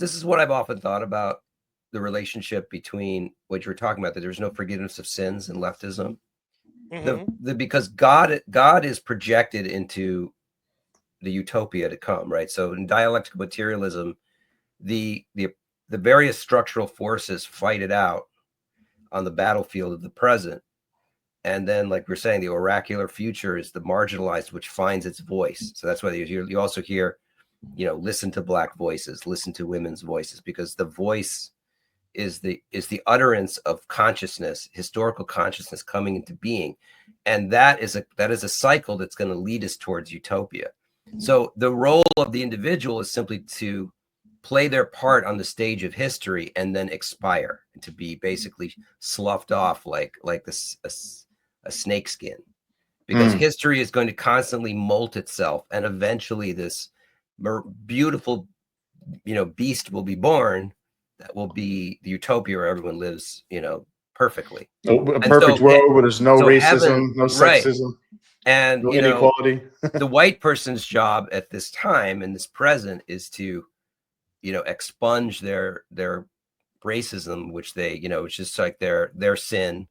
this is what I've often thought about the relationship between what you were talking about, that there's no forgiveness of sins in leftism. Because God is projected into the utopia to come, right? So in dialectical materialism, the various structural forces fight it out on the battlefield of the present. And then, like we're saying, the oracular future is the marginalized, which finds its voice. So that's why you also hear, listen to Black voices, listen to women's voices, because the voice is the utterance of consciousness, historical consciousness coming into being. And that is a cycle that's going to lead us towards utopia. So the role of the individual is simply to play their part on the stage of history and then expire, and to be basically sloughed off like a snake skin, because history is going to constantly molt itself, and eventually this beautiful, beast will be born that will be the utopia where everyone lives, perfectly. A perfect world where there's no racism, heaven, no sexism, and no inequality. The white person's job at this time, in this present, is to, expunge their racism, which they, it's just like their sin.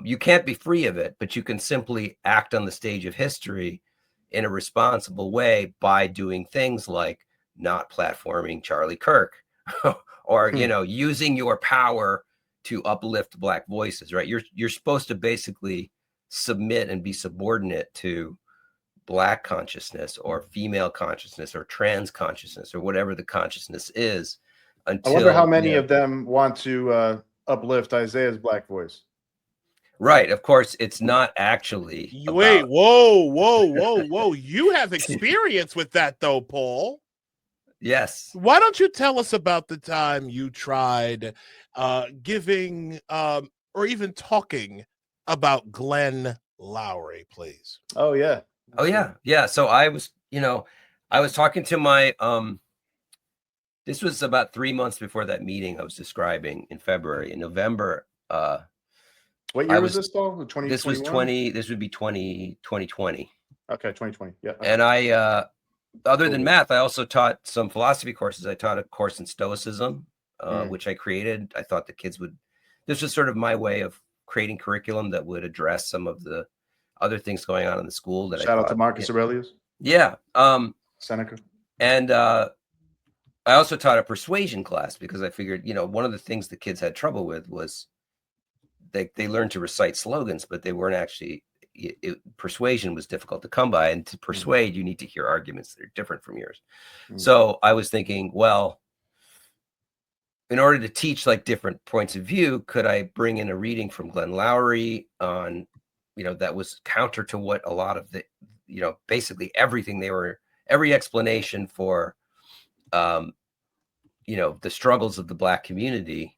You can't be free of it, but you can simply act on the stage of history in a responsible way by doing things like not platforming Charlie Kirk or, using your power to uplift Black voices, right? You're supposed to basically submit and be subordinate to Black consciousness or female consciousness or trans consciousness or whatever the consciousness is. Until, I wonder how many of them want to uplift Isaiah's Black voice. Right. Of course, it's not actually. Wait, whoa. You have experience with that, though, Paul. Yes. Why don't you tell us about the time you tried giving or even talking about Glenn Lowry, please? Oh, yeah. Yeah. So I was talking to my, this was about 3 months before that meeting I was describing in February. In November, what year was this, though? 2021? This would be 2020. Okay, 2020. Yeah. Okay. And I, other than math, I also taught some philosophy courses. I taught a course in Stoicism, which I created. I thought the kids this was sort of my way of creating curriculum that would address some of the other things going on in the school. Shout out to Marcus Aurelius. Yeah. Seneca. And I also taught a persuasion class, because I figured, one of the things the kids had trouble with was they learned to recite slogans, but they weren't actually, persuasion was difficult to come by. And to persuade, you need to hear arguments that are different from yours. So I was thinking, well, in order to teach like different points of view, could I bring in a reading from Glenn Lowry on, that was counter to what a lot of the, basically everything every explanation for, the struggles of the Black community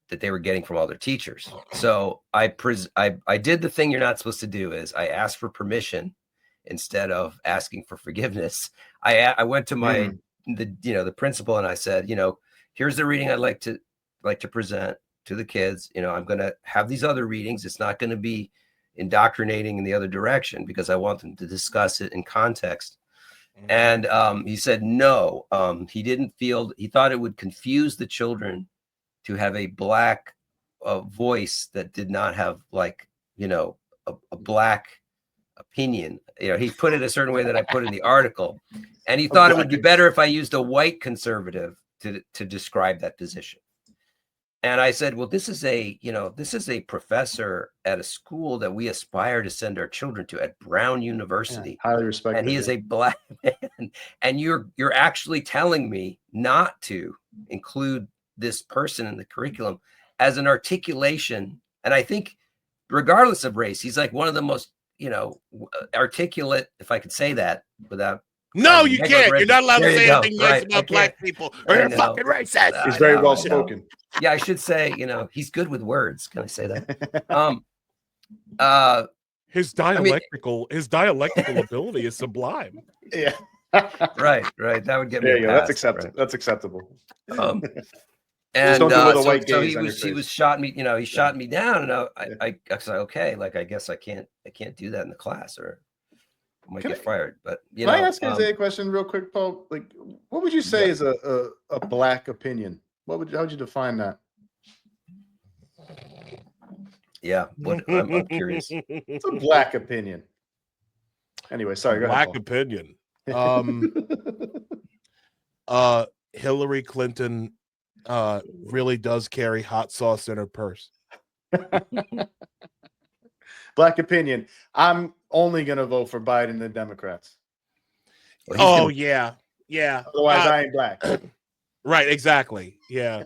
that they were getting from all their teachers. So I did the thing you're not supposed to do, is I asked for permission instead of asking for forgiveness. I went to my, the principal, and I said, here's the reading I'd like to present to the kids. I'm going to have these other readings. It's not going to be indoctrinating in the other direction, because I want them to discuss it in context. And he said no. He thought it would confuse the children to have a Black voice that did not have a Black opinion. He put it a certain way that I put in the article, and he thought it would be better if I used a white conservative to describe that position. And I said, well, this is a professor at a school that we aspire to send our children to at Brown University. Yeah, highly respected. And he is a Black man. And you're actually telling me not to include this person in the curriculum as an articulation. And I think regardless of race, he's like one of the most, articulate, if I could say that without. No, you can't. You're not allowed to say anything nice about Black people, or you're fucking racist. He's very well spoken. Yeah, I should say, he's good with words. Can I say that? His dialectical ability is sublime. Yeah. Right. That would get me. There you go. That's acceptable. Right? That's acceptable. And so he was shot me. He shot me down, and I said, okay, like I guess I can't do that in the class, or might Can get I- fired. But you Can I know, ask Isaiah a question real quick, Paul? Like, what would you say Yeah. is a black opinion? How would you define that? yeah, what I'm curious. It's a black opinion. Anyway, sorry. Go Black ahead, opinion. Paul. Hillary Clinton really does carry hot sauce in her purse. Black opinion. I'm only gonna vote for Biden and the Democrats. Well, he's Oh gonna- yeah. Otherwise, I ain't black. Right, exactly. Yeah.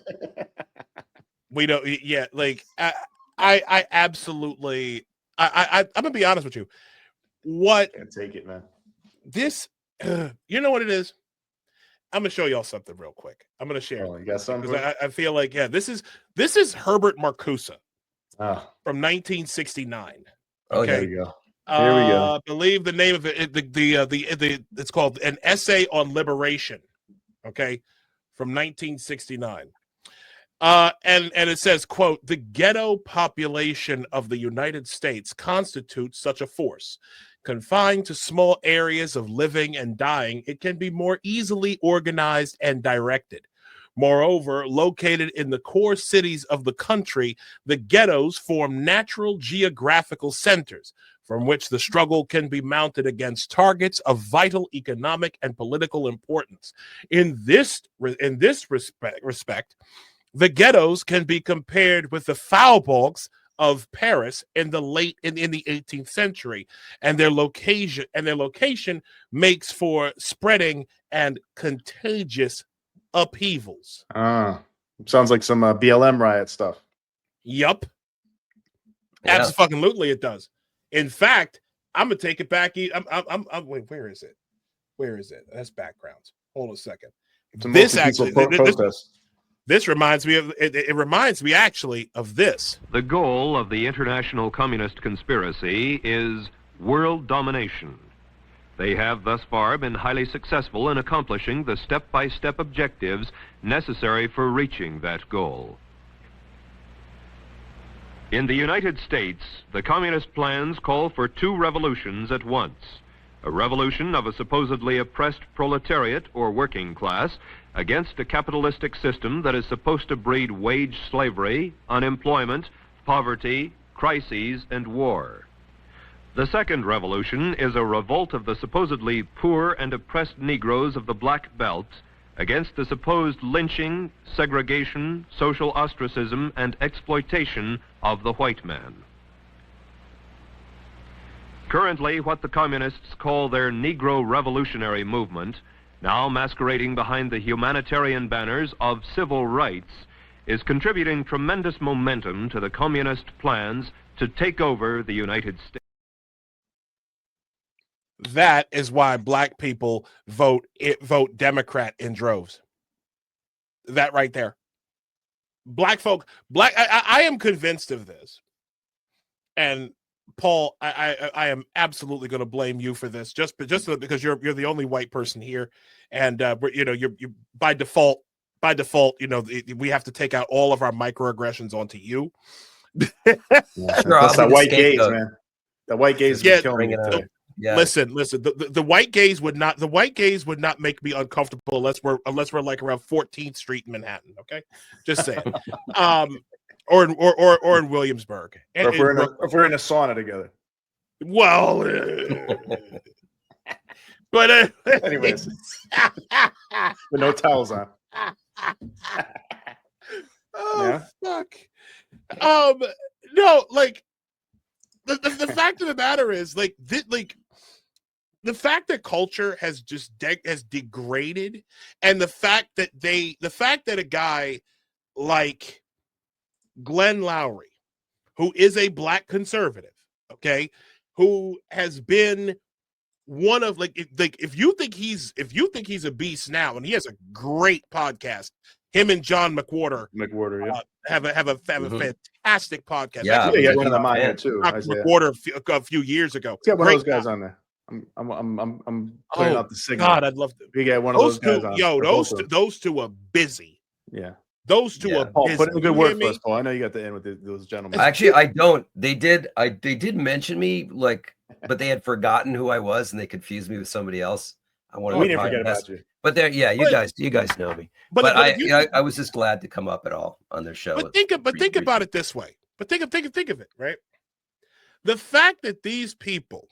We don't. Yeah, like I absolutely. I'm gonna be honest with you. What Can't take it, man. this? You know what it is. I'm gonna show y'all something real quick. I'm gonna share Oh, you got something? because I feel like this is Herbert Marcuse Oh, from 1969. Oh, Okay. there we go. Here we go. I believe the name of it. It's called An Essay on Liberation. Okay, from 1969. And it says, quote, the ghetto population of the United States constitutes such a force. Confined to small areas of living and dying, it can be more easily organized and directed. Moreover, located in the core cities of the country, the ghettos form natural geographical centers from which the struggle can be mounted against targets of vital economic and political importance. In this respect, the ghettos can be compared with the Faubourgs of Paris in the 18th century, and their location makes for spreading and contagious upheavals. Sounds like some BLM riot stuff. Yup. Yeah. Absolutely, it does. In fact, I'm gonna take it back. Wait, where is it? Where is it? That's backgrounds. Hold on a second. This actually, this reminds me of it reminds me actually of this. The goal of the international communist conspiracy is world domination. They have thus far been highly successful in accomplishing the step-by-step objectives necessary for reaching that goal. In the United States, the communist plans call for two revolutions at once. A revolution of a supposedly oppressed proletariat or working class against a capitalistic system that is supposed to breed wage slavery, unemployment, poverty, crises, and war. The second revolution is a revolt of the supposedly poor and oppressed Negroes of the Black Belt against the supposed lynching, segregation, social ostracism, and exploitation of the white man. Currently, what the communists call their Negro Revolutionary Movement, now masquerading behind the humanitarian banners of civil rights, is contributing tremendous momentum to the communist plans to take over the United States. That is why black people vote Democrat in droves. That right there. I am convinced of this. And Paul, I am absolutely going to blame you for this, just because you're the only white person here, and you're by default, we have to take out all of our microaggressions onto you. That's that white gaze, man. The white gaze is killing me today. Yeah. Listen. The white gaze would not make me uncomfortable unless we're like around 14th Street in Manhattan. Okay, just saying. Or in Williamsburg. Or if we're in a sauna together. Well, but anyways, with no towels on. Oh fuck. No, like the fact of the matter is, like the fact that culture has just has degraded, and the fact that a guy like Glenn Lowry, who is a black conservative, okay, who has been one of if you think he's a beast now, and he has a great podcast, him and John McWhorter, yeah, have a fantastic podcast. Yeah, yeah, one of them on here too. McWhorter a few years ago. Yeah, one of those guys on there. I'm putting out the signal. God, I'd love to. We get one of those guys on. Yo, those two are busy. Yeah. Those two are Paul, busy. put in a good You word hear for me? us, Paul. I know you got the end with those gentlemen. Actually, I don't. They did mention me, like, but they had forgotten who I was and they confused me with somebody else. We didn't forget about you. But there, yeah, you guys know me. But I was just glad to come up at all on their show. But think about it this way. But think of it, right? The fact that these people,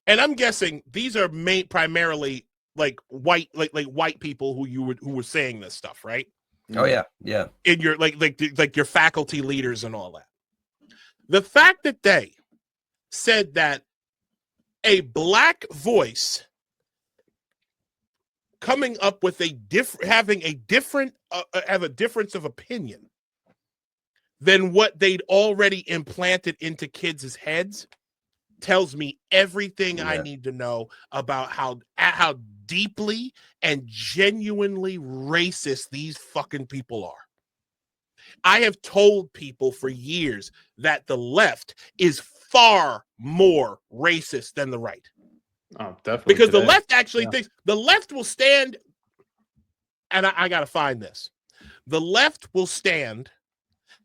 and I'm guessing these are primarily like white, like white people who were saying this stuff, right? Oh yeah. In your like your faculty leaders and all that. The fact that they said that a black voice coming up with have a difference of opinion than what they'd already implanted into kids' heads tells me everything I need to know about how deeply and genuinely racist these fucking people are. I have told people for years that the left is far more racist than the right. Oh, definitely. Because the left actually thinks the left will stand, and I got to find this. The left will stand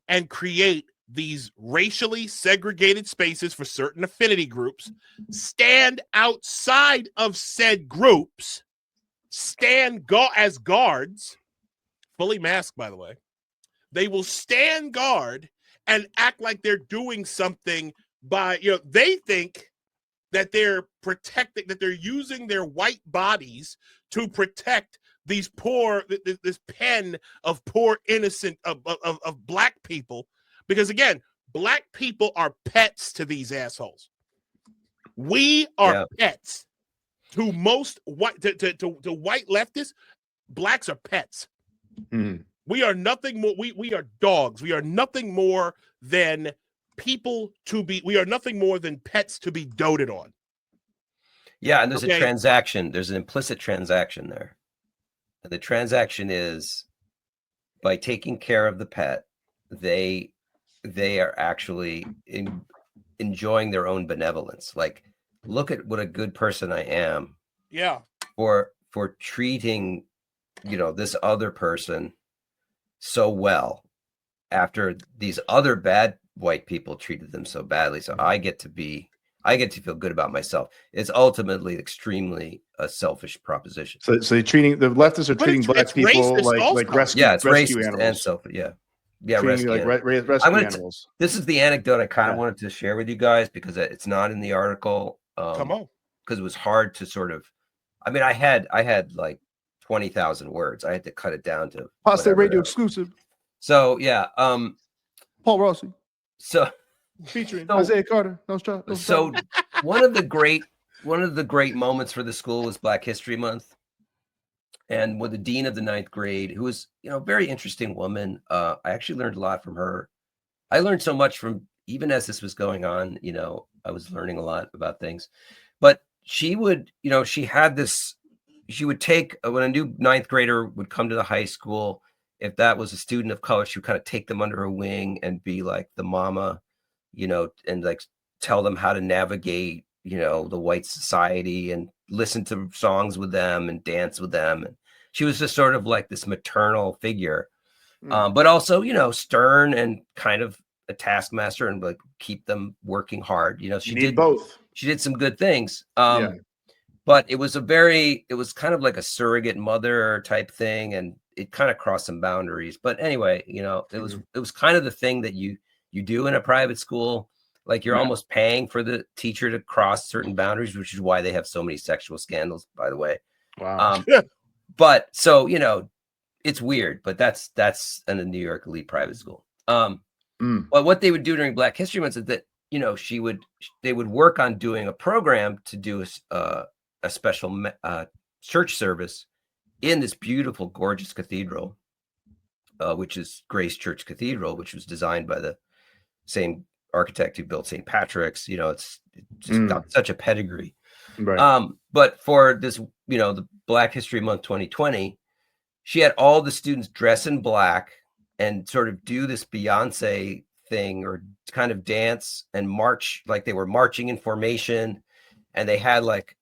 and create these racially segregated spaces for certain affinity groups, stand outside of said groups, as guards, fully masked, by the way. They will stand guard and act like they're doing something by, they think that they're protecting, that they're using their white bodies to protect these this pen of poor innocent of black people. Because again, black people are pets to these assholes. We are pets to most white to white leftists. Blacks are pets. Mm. We are nothing more. We are dogs. We are nothing more than people to be. We are nothing more than pets to be doted on. Yeah, and there's a transaction. There's an implicit transaction there. And the transaction is by taking care of the pet, they are actually enjoying their own benevolence. Like, look at what a good person I am. Yeah. For treating, this other person so well after these other bad white people treated them so badly. So I get to feel good about myself. It's ultimately extremely a selfish proposition. So the leftists are treating black people like rescue racist animals. And selfish. Yeah, rescue animals. This is the anecdote I kind of wanted to share with you guys because it's not in the article. Come on, because it was hard to sort of. I mean, I had like 20,000 words. I had to cut it down to Apostate Radio exclusive. So yeah, Paul Rossi. So featuring Isaiah Carter. So one of the great moments for the school was Black History Month, and with the dean of the 9th grade, who was a very interesting woman. I actually learned a lot from her. I learned so much from, even as this was going on. I was learning a lot about things, but she would she would take, when a new 9th grader would come to the high school, if that was a student of color, she would kind of take them under her wing and be like the mama, and like tell them how to navigate, the white society and listen to songs with them and dance with them. And she was just sort of like this maternal figure, but also, stern and kind of a taskmaster and like keep them working hard. She did both. She did some good things. But it was kind of like a surrogate mother type thing, and it kind of crossed some boundaries. But anyway, it was kind of the thing that you do in a private school. Like you're almost paying for the teacher to cross certain boundaries, which is why they have so many sexual scandals, by the way. Wow. But so, it's weird, but that's in a New York elite private school. But what they would do during Black History Month is that, they would work on doing a program to do a special church service in this beautiful, gorgeous cathedral, which is Grace Church Cathedral, which was designed by the same architect who built St. Patrick's. It's just got such a pedigree. Right. But for this, the Black History Month 2020, she had all the students dress in black and sort of do this Beyonce thing or kind of dance and march like they were marching in formation. And they had like,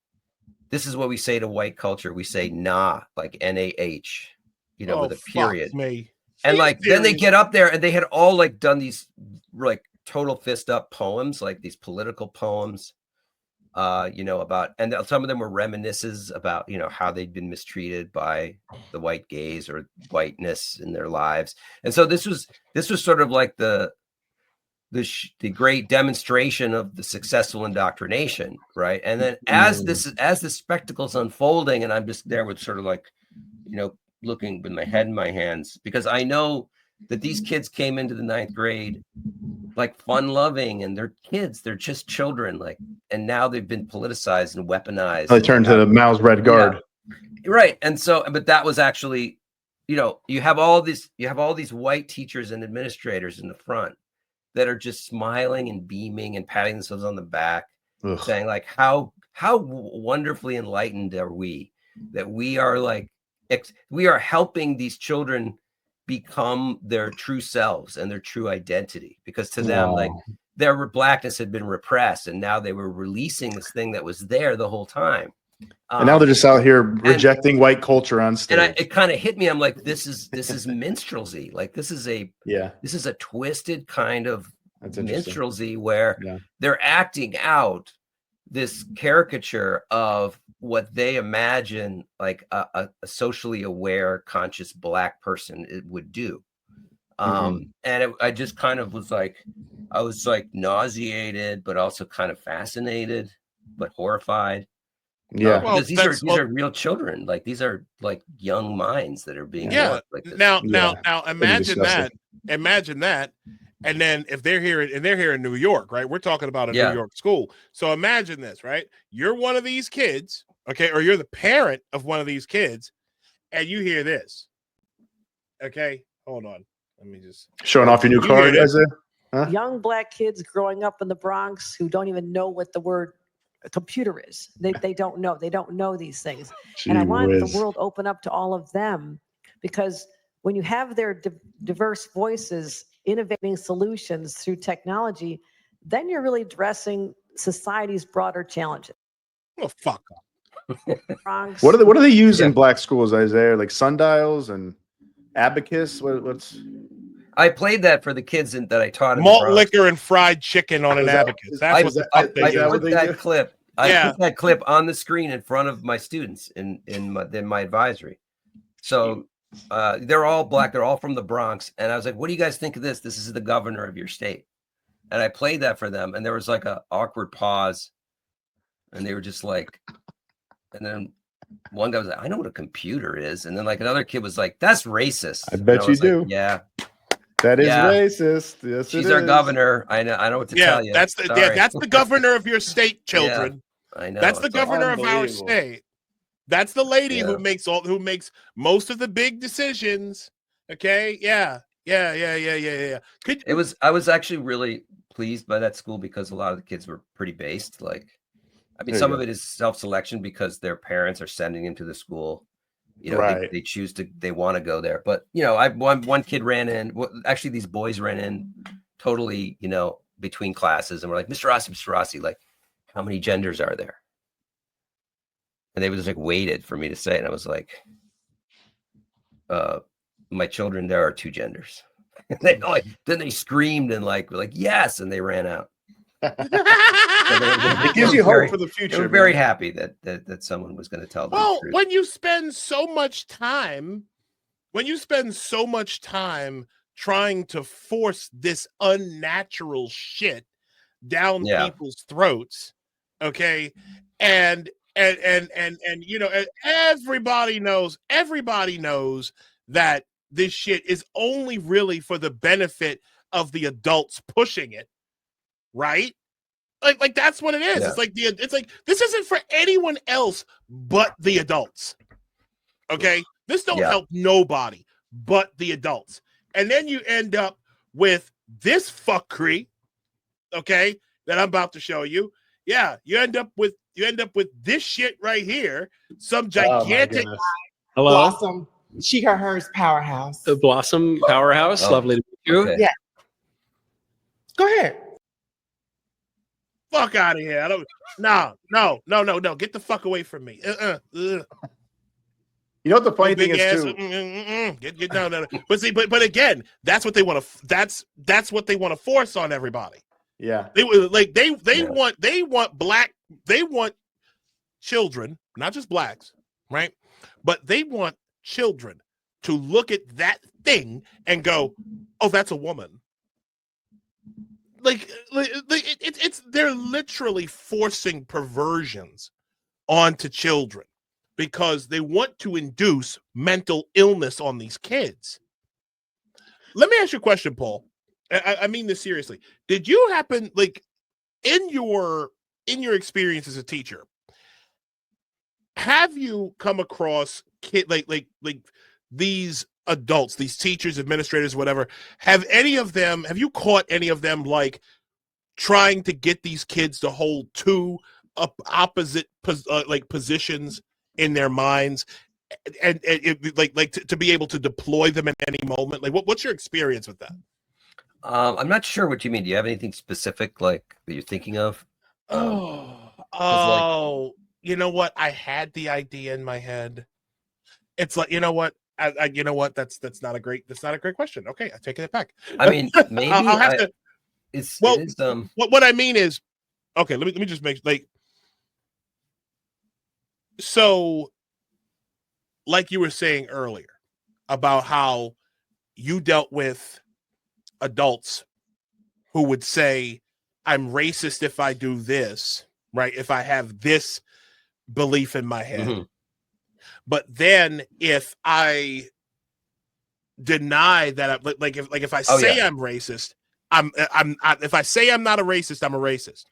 this is what we say to white culture. We say nah, like NAH, with a period. And like then they get up there and they had all like done these like total fist up poems, like these political poems, about, and some of them were reminiscences about, how they'd been mistreated by the white gays or whiteness in their lives. And so this was sort of like the great demonstration of the successful indoctrination, right? And then as the spectacle's unfolding, and I'm just there with sort of like, looking with my head in my hands, because I know that these kids came into the 9th grade like fun loving, and they're kids, they're just children, like, and now they've been politicized and weaponized. They turned to the Mao's Red Guard. Yeah. Right. And so, but that was actually, you have all these white teachers and administrators in the front that are just smiling and beaming and patting themselves on the back, saying like, how wonderfully enlightened are we, that we are like, we are helping these children become their true selves and their true identity, because to them, like, their blackness had been repressed, and now they were releasing this thing that was there the whole time. And now they're just out here rejecting white culture on stage. And it kind of hit me. I'm like, this is minstrelsy. Like, this is a twisted kind of minstrelsy where they're acting out this caricature of what they imagine like a socially aware, conscious black person would do. And I just kind of was like, I was like nauseated, but also kind of fascinated, but horrified. Because these are real children. Like, these are like young minds that are being like this. Now imagine that. Imagine that. And then if they're here in New York, right? We're talking about a New York school. So imagine this, right? You're one of these kids, okay, or you're the parent of one of these kids, and you hear this. Okay, hold on. Let me just showing off your new car. Young black kids growing up in the Bronx who don't even know what the word computer is. They don't know. They don't know these things. And I want the world open up to all of them, because when you have their diverse voices innovating solutions through technology, then you're really addressing society's broader challenges. Oh, fuck up. What do they use in black schools, Isaiah? Like sundials and abacus? What's? I played that for the kids that I taught. Malt liquor and fried chicken on an abacus. That's what I put that clip. I put that clip on the screen in front of my students in my advisory. So they're all black. They're all from the Bronx. And I was like, what do you guys think of this? This is the governor of your state. And I played that for them. And there was like an awkward pause. And they were just like, and then one guy was like, I know what a computer is. And then like another kid was like, that's racist. I bet you do. Like, yeah. That is racist. Yes, she's our governor. I know what to tell you. That's the governor of your state, children. I know. That's the governor of our state. That's the lady who makes most of the big decisions. Okay. Yeah. I was actually really pleased by that school, because a lot of the kids were pretty based. Like, I mean, some of it is self-selection because their parents are sending them to the school. They choose to, they want to go there. But, one kid ran in, actually these boys ran in totally, between classes, and we're like, Mr. Rossi, like, how many genders are there? And they just like waited for me to say it. And I was like, my children, there are 2 genders. Then they screamed and like, yes. And they ran out. It gives you hope for the future. They were very happy that someone was going to tell them. Well, when you spend so much time trying to force this unnatural shit down people's throats, okay, and everybody knows that this shit is only really for the benefit of the adults pushing it, right? Like that's what it is. Yeah. It's like this isn't for anyone else but the adults. Okay, this don't help nobody but the adults, and then you end up with this fuckery. Okay, that I'm about to show you. Yeah, you end up with this shit right here. Some gigantic. Hello. Blossom. She, her, hers powerhouse. The Blossom powerhouse. Lovely to meet you. Okay. Yeah. Go ahead. Fuck out of here. I don't. No. Get the fuck away from me. You know what the funny thing big is ass, too? no. But see, but again, that's what they want to. That's what they want to force on everybody. Yeah. They want children, not just blacks, right? But they want children to look at that thing and go, "Oh, that's a woman." They're literally forcing perversions onto children because they want to induce mental illness on these kids. Let me ask you a question, Paul. I mean this seriously. Did you happen, like, in your experience as a teacher, have you come across like these adults, these teachers, administrators, whatever? Have you caught any of them like trying to get these kids to hold two opposite positions in their minds, and to be able to deploy them at any moment? Like, what's your experience with that? I'm not sure what you mean. Do you have anything specific like that you're thinking of? You know what? I had the idea in my head. It's like, you know what? You know what? That's not a great question. Okay, I take it back. I mean, maybe I'll have to. What I mean is, okay. Let me just make so, like you were saying earlier about how you dealt with adults who would say, "I'm racist if I do this," right? If I have this belief in my head. Mm-hmm. But then if I deny that, if I say I'm racist, if I say I'm not a racist, I'm a racist.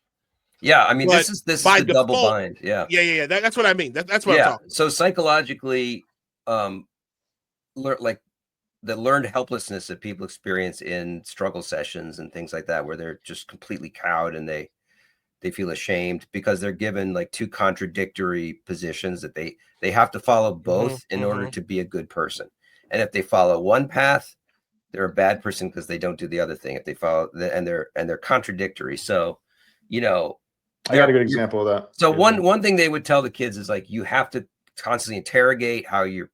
Yeah, I mean, this is the double bind. Yeah. That's what I mean. That's what I'm talking about. So psychologically, like the learned helplessness that people experience in struggle sessions and things like that, where they're just completely cowed and they feel ashamed because they're given like two contradictory positions that they have to follow both in order to be a good person. And if they follow one path, they're a bad person because they don't do the other thing. If they follow and they're contradictory. So, you know, I got a good example of that. So one thing they would tell the kids is like, you have to constantly interrogate how you're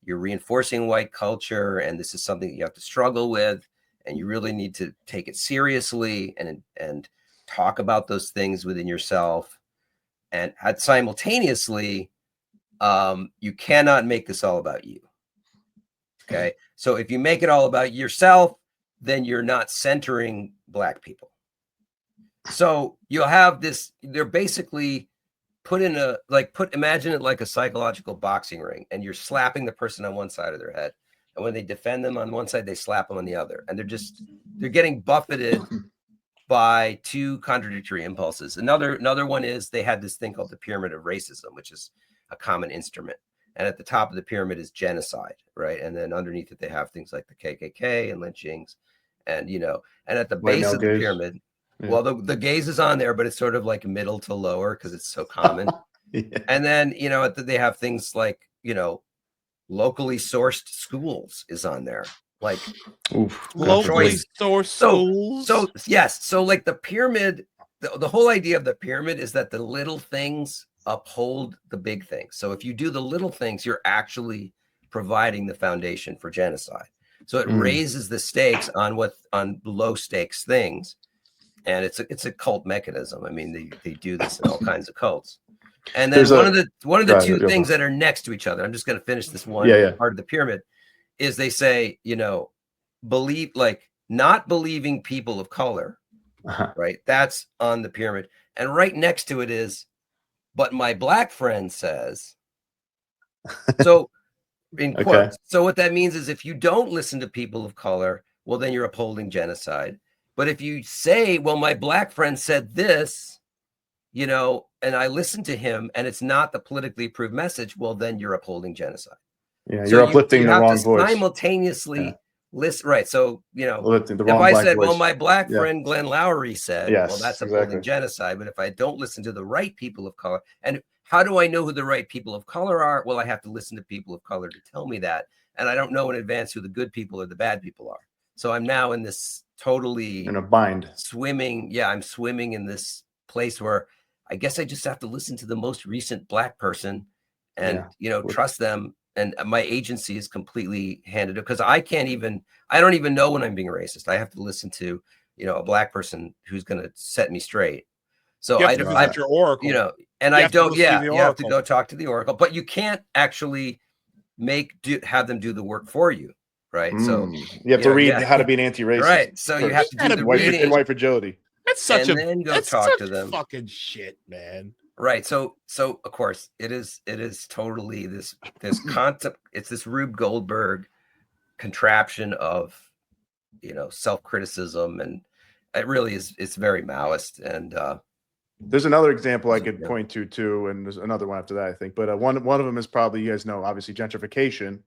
reinforcing white culture. And this is something that you have to struggle with. And you really need to take it seriously and talk about those things within yourself. And simultaneously, you cannot make this all about you. Okay. So if you make it all about yourself, then you're not centering Black people. So you'll have this, they're basically put in imagine it like a psychological boxing ring, and you're slapping the person on one side of their head. And when they defend them on one side, they slap them on the other. And they're getting buffeted by two contradictory impulses. Another one is they had this thing called the pyramid of racism, which is a common instrument. And at the top of the pyramid is genocide, right? And then underneath it, they have things like the KKK and lynchings. And, and at the base of the pyramid, well, the gaze is on there, but it's sort of like middle to lower because it's so common. And then, they have things like, locally sourced schools is on there. Like locally sourced schools. So yes. So like the pyramid, the whole idea of the pyramid is that the little things uphold the big things. So if you do the little things, you're actually providing the foundation for genocide. So it raises the stakes on low stakes things. And it's a cult mechanism. I mean, they do this in all kinds of cults. And then one of the two things that are next to each other, I'm just going to finish this one part of the pyramid, is they say, believe, like not believing people of color, right? That's on the pyramid. And right next to it is, but my Black friend says, so in quotes. So what that means is if you don't listen to people of color, well, then you're upholding genocide. But if you say, well, my Black friend said this, and I listened to him and it's not the politically approved message, well, then you're upholding genocide. Yeah, you're uplifting the wrong voice. Simultaneously listen, right? So, if I said, well, my Black friend Glenn Lowry said, yes, well, that's upholding genocide. But if I don't listen to the right people of color, and how do I know who the right people of color are? Well, I have to listen to people of color to tell me that. And I don't know in advance who the good people or the bad people are. So I'm now in this totally in a bind swimming. Yeah, I'm swimming in this place where I guess I just have to listen to the most recent Black person and, trust them and my agency is completely handed up because I don't even know when I'm being racist. I have to listen to, a black person who's going to set me straight. So you have to visit your oracle, and you I don't. Yeah, you have to oracle. go talk to the oracle, but you can't actually have them do the work for you, right? So you have to read how to be an anti-racist, right? So you have to do the reading and white fragility. That's such then go talk to them. Fucking shit, man. Right. So of course it is totally this concept. It's this Rube Goldberg contraption of, self-criticism, and it really is. It's very Maoist. And there's another example I could point to too, and there's another one after that, I think. But one of them is probably, you guys know, obviously gentrification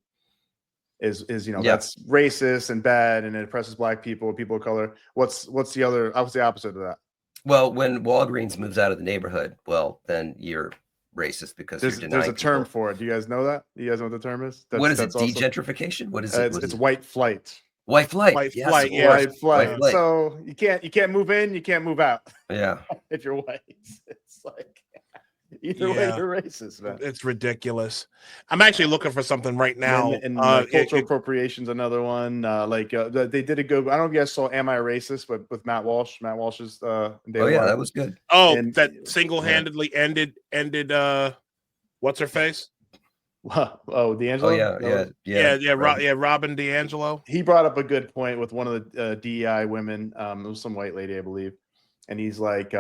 is that's racist and bad, and it oppresses black people, people of color. What's the other? What's the opposite of that? Well, when Walgreens moves out of the neighborhood, well, then you're racist because you're denying there's a term people. for it. Do you guys know that? Do you guys know what the term is? What is it? Degentrification? What is it? It's white flight. White flight. White yes, flight. yeah. White flight. So you can't move in, you can't move out. Yeah. If you're white, it's like either way you're racist, man. It's ridiculous. I'm actually looking for something right now. And cultural appropriation's another one. They did a good. I don't know if you guys saw "Am I Racist?" but with Matt Walsh. Matt Walsh's. That was good. Oh, that single-handedly ended. What's her face? Oh, D'Angelo. Robin D'Angelo. He brought up a good point with one of the DEI women. It was some white lady, I believe, and he's like,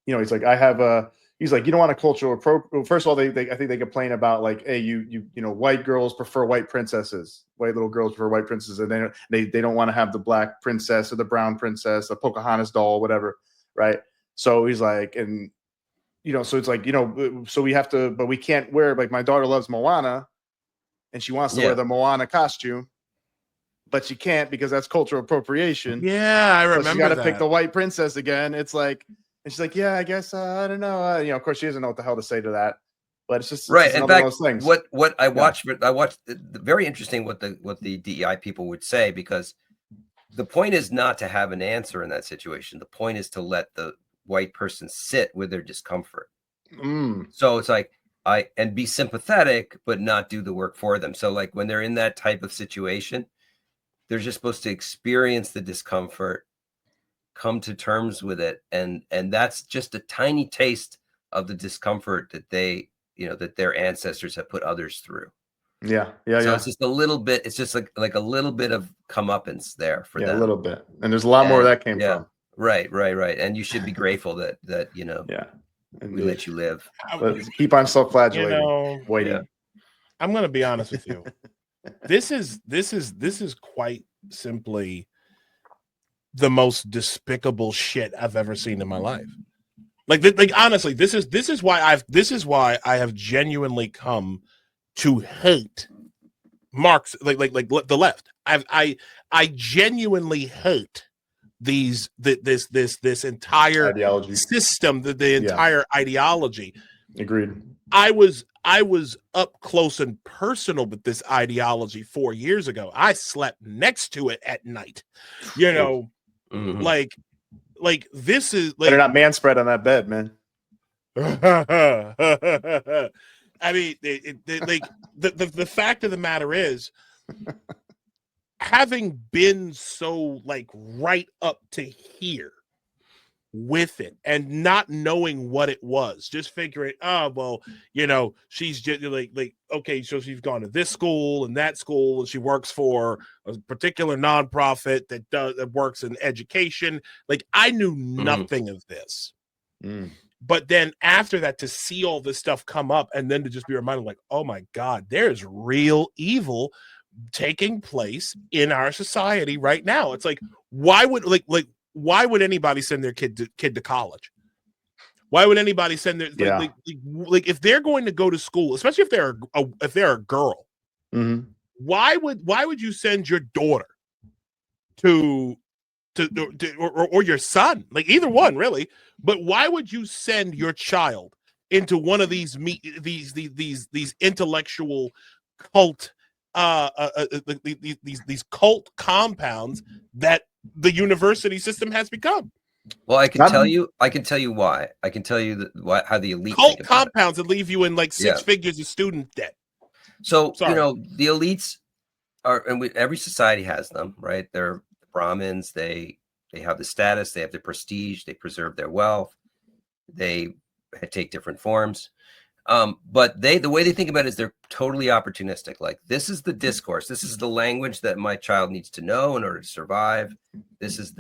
he's like, I have a. He's like, you don't want a cultural appropriate. First of all, I think they complain about like, hey, white girls prefer white princesses, white little girls prefer white princesses, and they don't want to have the black princess or the brown princess, a Pocahontas doll, whatever, right? So he's like, and so it's like, so we have to, but we can't wear, like, my daughter loves Moana, and she wants to wear the Moana costume, but she can't because that's cultural appropriation. Yeah, I remember. So she got to pick the white princess again. It's like. And she's like, yeah, I guess I don't know. Of course, she doesn't know what the hell to say to that. But it's just right. It's in fact, what I watched, very interesting what the DEI people would say, because the point is not to have an answer in that situation. The point is to let the white person sit with their discomfort. So it's like and be sympathetic, but not do the work for them. So like when they're in that type of situation, they're just supposed to experience the discomfort, come to terms with it, and that's just a tiny taste of the discomfort that that their ancestors have put others through. So it's just a little bit. It's just like a little bit of comeuppance there for them. A little bit, and there's a lot more where that came from. Right. And you should be grateful that we let you live. Let's keep on self-flagellating. Waiting. I'm going to be honest with you. This is quite simply the most despicable shit I've ever seen in my life. Like honestly, this is why I have genuinely come to hate Marx, like the left. I genuinely hate this entire ideology system, the entire ideology. Agreed. I was up close and personal with this ideology 4 years ago. I slept next to it at night. Mm-hmm. Like this is like, better not man spread on that bed, man. I mean, the fact of the matter is, having been so like right up to here with it and not knowing what it was, just figuring, she's just like okay, so she's gone to this school and that school, and she works for a particular nonprofit that works in education. Like, I knew nothing of this. But then after that, to see all this stuff come up, and then to just be reminded, like, oh my God, there's real evil taking place in our society right now. It's like, why would anybody send their kid to college? Why would anybody send their like if they're going to go to school, especially if they're a girl? Why would you send your daughter to or your son, like either one really? But why would you send your child into one of these intellectual cult these cult compounds that the university system has become? Well, I can tell you why. I can tell you how the elite cult compounds that leave you in like six figures of student debt. So, Sorry. the elites are, and every society has them, right? They're Brahmins. They have the status, they have the prestige, they preserve their wealth, they take different forms. But the way they think about it is they're totally opportunistic. Like, this is the discourse, this is the language that my child needs to know in order to survive. This is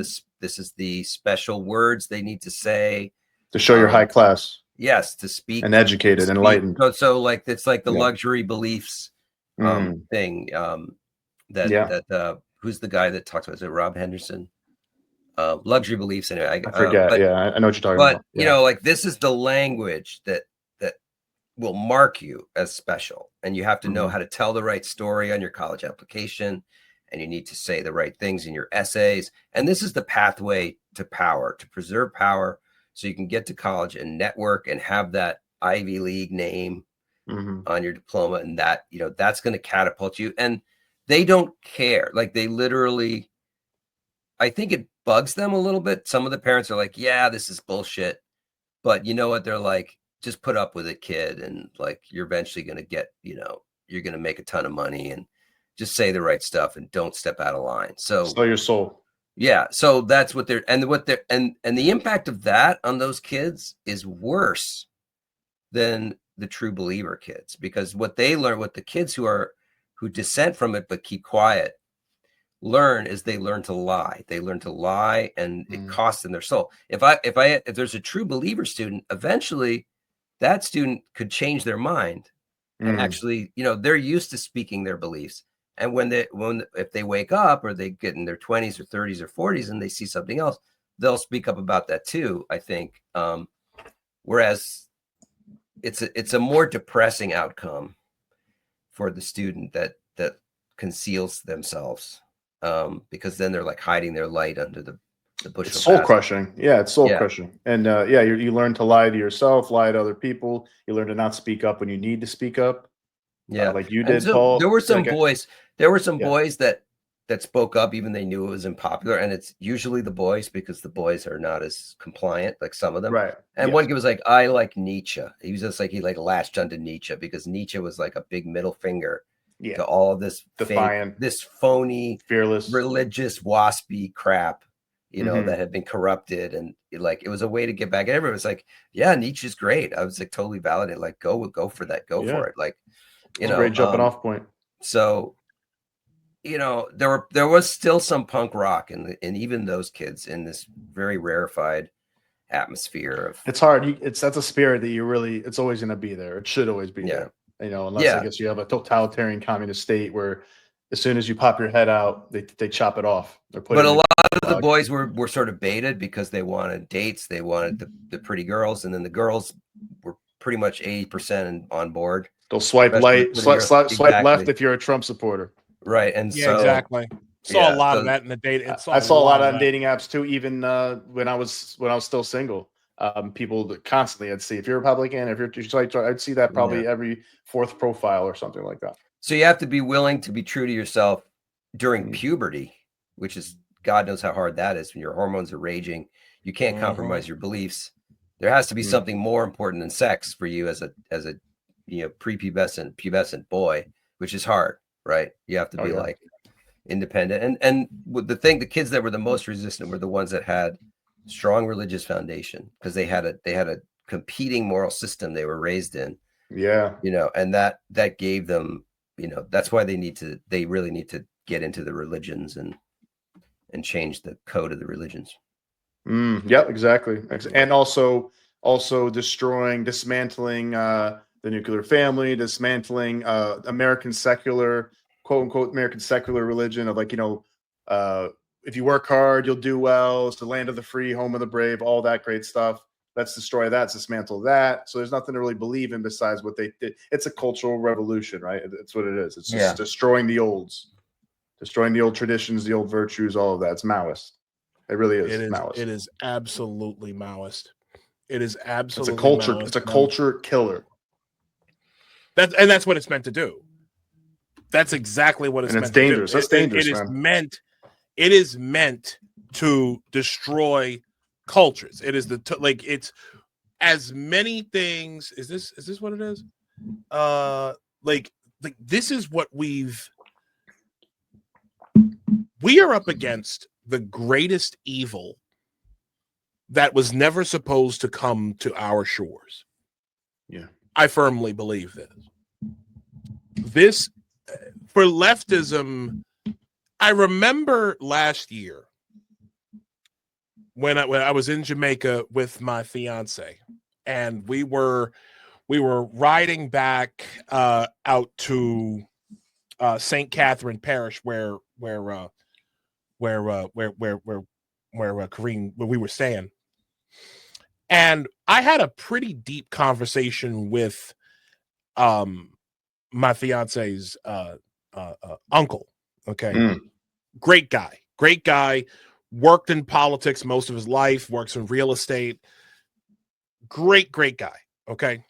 the special words they need to say to show you're high class. Yes, to speak and educated, enlightened. So like it's like the luxury beliefs thing. Who's the guy that talks about it? Is it Rob Henderson? Luxury beliefs. Anyway, I forget. I know what you're talking about. But like, this is the language that will mark you as special, and you have to know how to tell the right story on your college application, and you need to say the right things in your essays. And this is the pathway to power, to preserve power, so you can get to college and network and have that Ivy League name on your diploma, and that that's going to catapult you. And they don't care. Like, they literally, I think it bugs them a little bit. Some of the parents are like, yeah, this is bullshit. But you know what? They're like, just put up with it, kid. And like, you're eventually going to get, you're going to make a ton of money, and just say the right stuff and don't step out of line. So sell your soul. Yeah. So that's what and the impact of that on those kids is worse than the true believer kids, because what they learn, what the kids who dissent from it but keep quiet learn, is they learn to lie. They learn to lie, and it costs them their soul. If there's a true believer student, eventually that student could change their mind and actually, they're used to speaking their beliefs. And if they wake up, or they get in their 20s or 30s or 40s and they see something else, they'll speak up about that too, I think. Whereas it's a more depressing outcome for the student that conceals themselves, because then they're like hiding their light under the bushel. It's soul crushing. Yeah, it's soul crushing. And you learn to lie to yourself, lie to other people. You learn to not speak up when you need to speak up. Yeah, like you did, so Paul. There were some boys that spoke up, even they knew it was unpopular. And it's usually the boys, because the boys are not as compliant, like some of them. Right. And one kid was like, I like Nietzsche. He was just like, he latched onto Nietzsche, because Nietzsche was like a big middle finger to all of this defiant, this phony, fearless, religious, waspy crap, that had been corrupted. And it was a way to get back at everyone. It was like, yeah, Nietzsche's great. I was like totally validated. Like, go for that. Go for it. Like, it's a great jumping off point. So, there was still some punk rock in even those kids, in this very rarefied atmosphere of. It's hard. That's a spirit that it's always going to be there. It should always be there. Unless I guess you have a totalitarian communist state where, as soon as you pop your head out, they chop it off. But a lot of the boys were sort of baited, because they wanted dates, they wanted the pretty girls, and then the girls were pretty much 80% on board. They'll swipe swipe left if you're a Trump supporter. Right. And exactly. Saw a lot of that in the dating. I saw a lot of that in dating apps too, even when I was still single. People that constantly I'd see, if you're a Republican, if you're I'd see that probably every fourth profile or something like that. So you have to be willing to be true to yourself during puberty, which is, God knows how hard that is when your hormones are raging. You can't compromise your beliefs. There has to be something more important than sex for you as a prepubescent boy, which is hard, right? You have to be like independent. And the kids that were the most resistant were the ones that had strong religious foundation, because they had a competing moral system they were raised in. Yeah. And that gave them, that's why they really need to get into the religions and change the code of the religions. Yep, exactly. And also dismantling the nuclear family, dismantling American secular, quote unquote, American secular religion of like, if you work hard, you'll do well. It's the land of the free, home of the brave, all that great stuff. Let's destroy that, let's dismantle that. So there's nothing to really believe in besides what they did. It's a cultural revolution, right? It's what it is. It's just destroying the old traditions, the old virtues, all of that. It's Maoist. It really is. Maoist. It is absolutely Maoist. It is absolutely. It's a culture. Maoist. It's a culture killer. That's what it's meant to do. That's exactly what it's meant dangerous. to do. That's dangerous. It is meant to destroy cultures. It is it's as many things. Is this what it is? Like like this is what we are up against the greatest evil that was never supposed to come to our shores. Yeah. I firmly believe this. This, for leftism, I remember last year when I was in Jamaica with my fiance, and we were riding back out to St. Catherine Parish, where Kareem, where we were staying. And I had a pretty deep conversation with my fiance's uncle. Okay. Great guy, worked in politics most of his life, works in real estate. Great guy. Okay.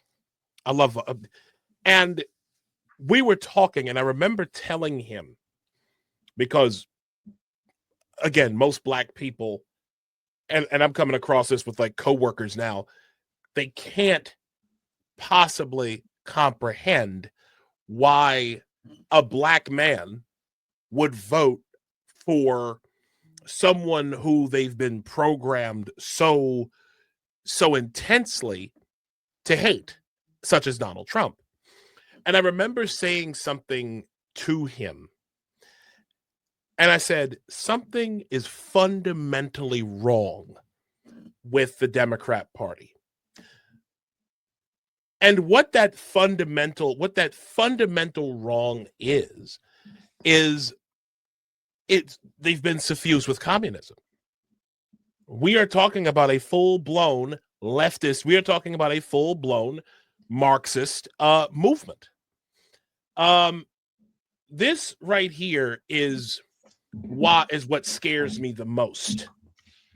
I love and we were talking, and I remember telling him, because again, most Black people, and I'm coming across this with like coworkers now, they can't possibly comprehend why a Black man would vote for someone who they've been programmed so intensely to hate, such as Donald Trump. And I remember saying something to him, and I said, something is fundamentally wrong with the Democrat Party. And what that fundamental wrong is they've been suffused with communism. We are talking about a full-blown leftist, we are talking about a full-blown Marxist movement. This right here is what scares me the most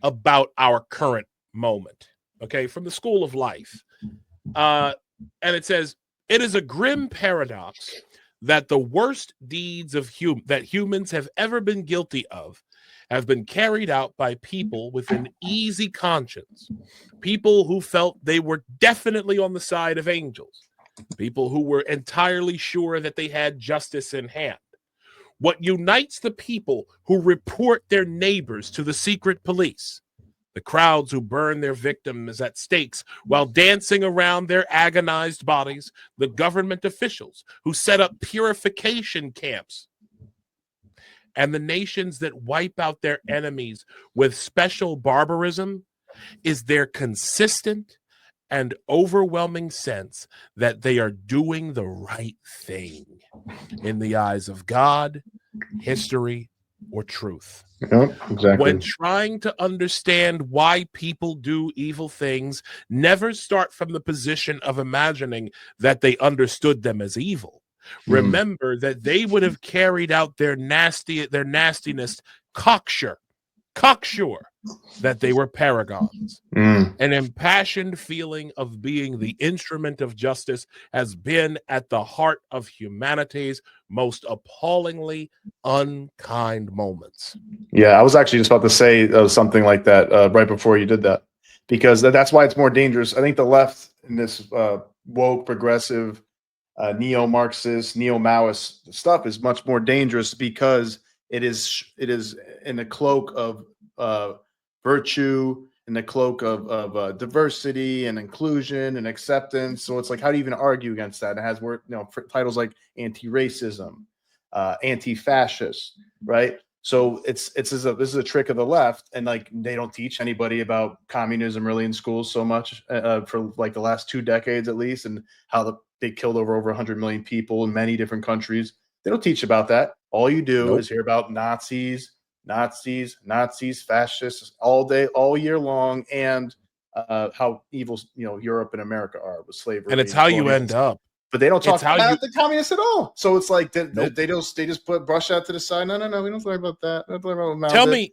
about our current moment. Okay, from the School of Life. And it says, it is a grim paradox that the worst deeds that humans have ever been guilty of have been carried out by people with an easy conscience, people who felt they were definitely on the side of angels, people who were entirely sure that they had justice in hand. What unites the people who report their neighbors to the secret police, the crowds who burn their victims at stakes while dancing around their agonized bodies, the government officials who set up purification camps, and the nations that wipe out their enemies with special barbarism, is their consistent and overwhelming sense that they are doing the right thing in the eyes of God, history, or truth. Yep, exactly. When trying to understand why people do evil things, never start from the position of imagining that they understood them as evil. Remember that they would have carried out their nastiness cocksure that they were paragons. An impassioned feeling of being the instrument of justice has been at the heart of humanity's most appallingly unkind moments. Yeah, I was actually just about to say something like that right before you did that, because that's why it's more dangerous. I think the left in this woke, progressive, neo-Marxist, neo-Maoist stuff is much more dangerous because it is in the cloak of virtue, in the cloak of diversity and inclusion and acceptance. So it's like, how do you even argue against that? It has titles like anti-racism, anti-fascist, right? So this is a trick of the left, and like they don't teach anybody about communism really in schools so much for like the last 2 decades at least, and how they killed over 100 million people in many different countries. They don't teach about that. All you do is hear about Nazis, fascists all day, all year long, and how evil Europe and America are with slavery. And it's how you end up. But they don't talk about the communists at all. So it's like they just brush that to the side. No, we don't talk about that. We don't talk about Mao. Tell me.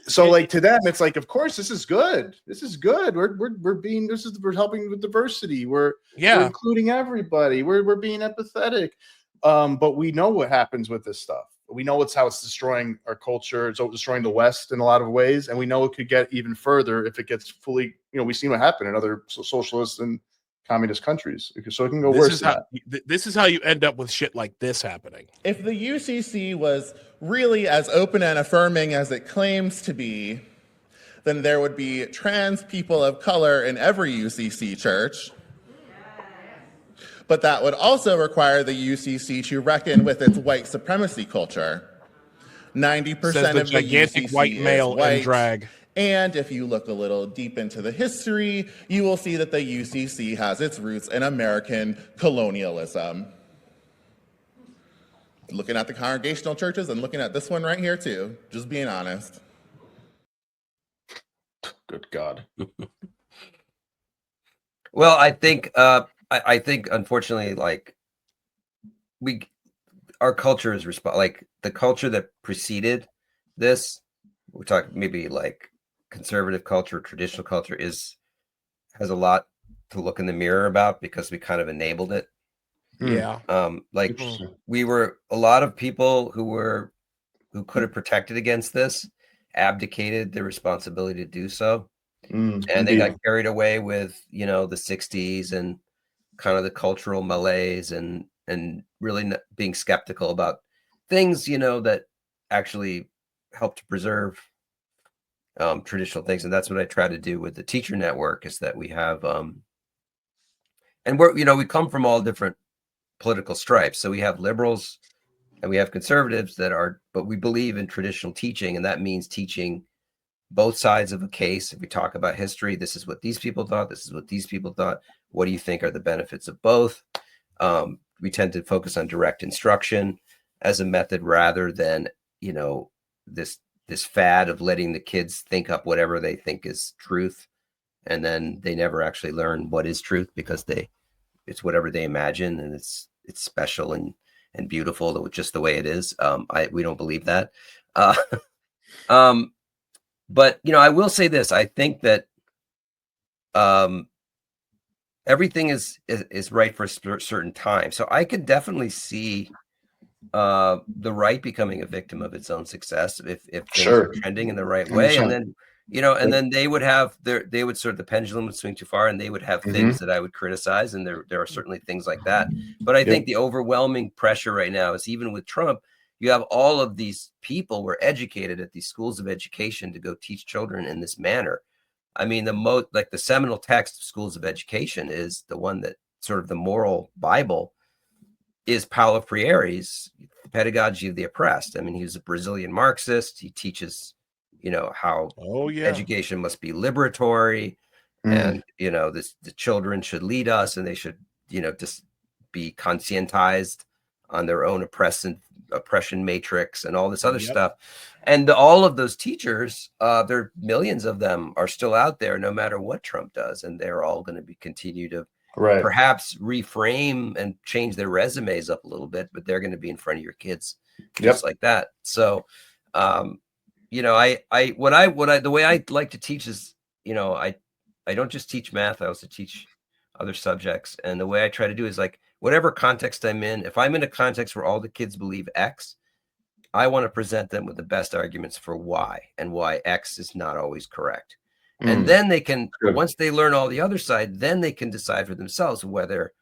So like to them, it's like, of course, this is good. This is good. We're helping with diversity. We're including everybody. We're being empathetic. But we know what happens with this stuff. We know how it's destroying our culture. It's destroying the West in a lot of ways, and we know it could get even further if it gets fully. We've seen what happened in other socialists and communist countries, so it can go This worse is than how this is how you end up with shit like this happening. If the UCC was really as open and affirming as it claims to be, then there would be trans people of color in every UCC church. But that would also require the UCC to reckon with its white supremacy culture. 90% Says the of the gigantic UCC white male is white. in drag. And if you look a little deep into the history, you will see that the UCC has its roots in American colonialism. Looking at the congregational churches and looking at this one right here too, just being honest. Good God. Well, I think I think unfortunately, like our culture is like the culture that preceded this. We talk maybe like conservative culture, traditional culture has a lot to look in the mirror about because we kind of enabled it. Yeah. Like we were a lot of people who could have protected against this abdicated their responsibility to do so. And they got carried away with, the 60s and kind of the cultural malaise and really being skeptical about things, that actually help to preserve traditional things. And that's what I try to do with the teacher network is that we have, and we come from all different political stripes. So we have liberals and we have conservatives but we believe in traditional teaching. And that means teaching both sides of a case. If we talk about history, this is what these people thought. This is what these people thought. What do you think are the benefits of both? We tend to focus on direct instruction as a method rather than, this fad of letting the kids think up whatever they think is truth. And then they never actually learn what is truth because it's whatever they imagine. And it's special and beautiful, just the way it is. We don't believe that. But, I will say this, I think that everything is right for a certain time. So I could definitely see the right becoming a victim of its own success if things are trending in the right way. 100%. And then, and then they would have the pendulum would swing too far and they would have things that I would criticize. And there are certainly things like that. But I think the overwhelming pressure right now is even with Trump, you have all of these people were educated at these schools of education to go teach children in this manner. I mean, the seminal text of schools of education is the one that sort of the moral Bible is Paulo Freire's Pedagogy of the Oppressed. I mean, he was a Brazilian Marxist. He teaches, how education must be liberatory and, the children should lead us and they should, just be conscientized on their own oppression matrix and all this other stuff. And all of those teachers, there are millions of them are still out there no matter what Trump does. And they're all going to continue to perhaps reframe and change their resumes up a little bit, but they're going to be in front of your kids just like that. So, the way I like to teach is, I don't just teach math. I also teach other subjects. And the way I try to do is like, whatever context I'm in, if I'm in a context where all the kids believe X, I want to present them with the best arguments for Y and why X is not always correct. And then they can, once they learn all the other side, then they can decide for themselves whether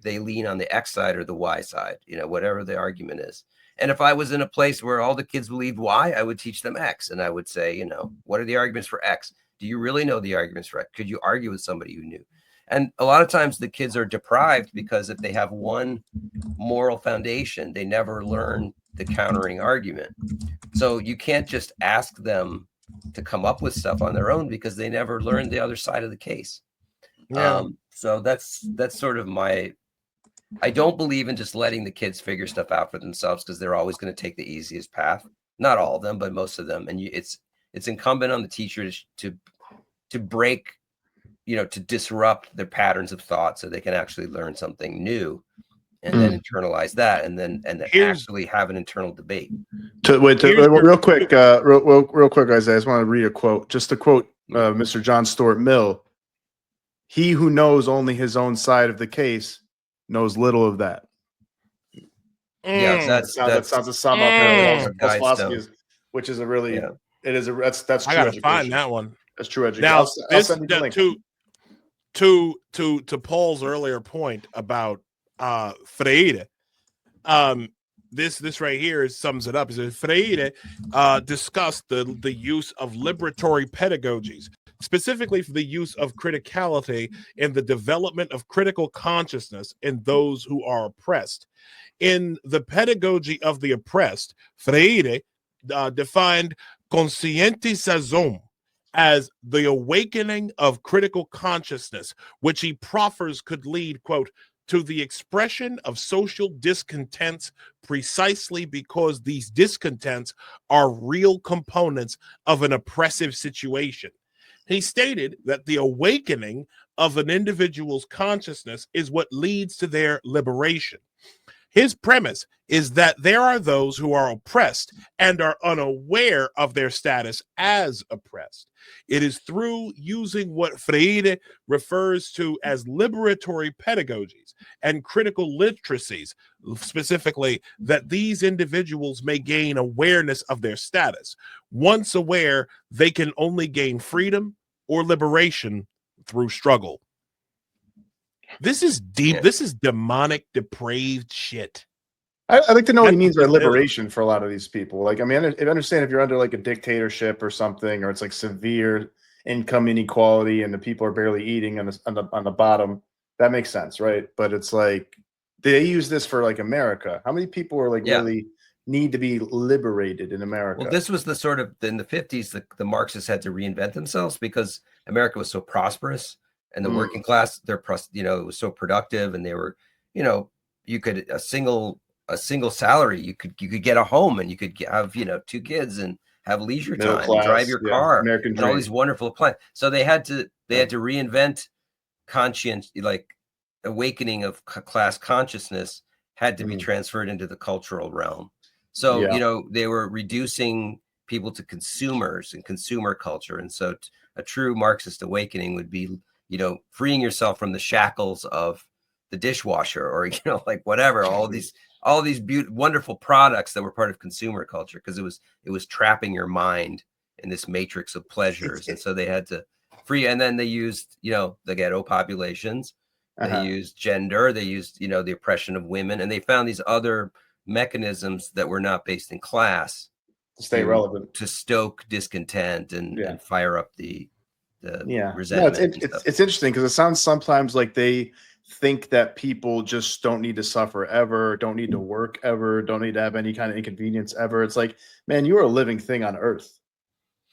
they lean on the X side or the Y side, whatever the argument is. And if I was in a place where all the kids believed Y, I would teach them X. And I would say, what are the arguments for X? Do you really know the arguments for X? Could you argue with somebody who knew? And a lot of times the kids are deprived because if they have one moral foundation, they never learn the countering argument. So you can't just ask them to come up with stuff on their own because they never learned the other side of the case. So that's sort of I don't believe in just letting the kids figure stuff out for themselves because they're always going to take the easiest path. Not all of them, but most of them. And it's incumbent on the teacher to break, to disrupt their patterns of thought so they can actually learn something new and then internalize that and then actually have an internal debate. Real quick, guys, I just want to read a quote. Just to quote Mr. John Stuart Mill, "He who knows only his own side of the case knows little of that." Yeah, that sounds to sum up which is a really that's true. I gotta find that one. That's true education. Now I'll send you the link. to Paul's earlier point about Freire, this right here sums it up. It says Freire discussed the use of liberatory pedagogies, specifically for the use of criticality in the development of critical consciousness in those who are oppressed. In the pedagogy of the oppressed, Freire defined conscientização as the awakening of critical consciousness, which he proffers could lead, quote, to the expression of social discontents precisely because these discontents are real components of an oppressive situation. He stated that the awakening of an individual's consciousness is what leads to their liberation. His premise is that there are those who are oppressed and are unaware of their status as oppressed. It is through using what Freire refers to as liberatory pedagogies and critical literacies, specifically, that these individuals may gain awareness of their status. Once aware, they can only gain freedom or liberation through struggle. This is deep. This is demonic, depraved shit. I'd like to know what he means by That's what it is. liberation for a lot of these people. Like, I mean, I understand if you're under like a dictatorship or something, or it's like severe income inequality and the people are barely eating on the bottom, that makes sense, right? But it's like they use this for like America. How many people are like really need to be liberated in America? Well, this was the sort of in the 50s, the Marxists had to reinvent themselves because America was so prosperous. And the working class, it was so productive, and they were, you could a single salary, you could get a home, and you could have 2 kids and have leisure Middle time, class, drive your car, American and dream. all these wonderful plans. So they had to reinvent conscience, like awakening of class consciousness had to be transferred into the cultural realm. So they were reducing people to consumers and consumer culture, and so a true Marxist awakening would be, freeing yourself from the shackles of the dishwasher or, like whatever, all these wonderful products that were part of consumer culture, because it was trapping your mind in this matrix of pleasures. And so they had to free, and then they used, the ghetto populations, they used gender, they used, the oppression of women, and they found these other mechanisms that were not based in class to stay relevant, to stoke discontent and fire up the resentment. No, it's interesting because it sounds sometimes like they think that people just don't need to suffer ever, don't need to work ever, don't need to have any kind of inconvenience ever. It's like, man, you are a living thing on earth.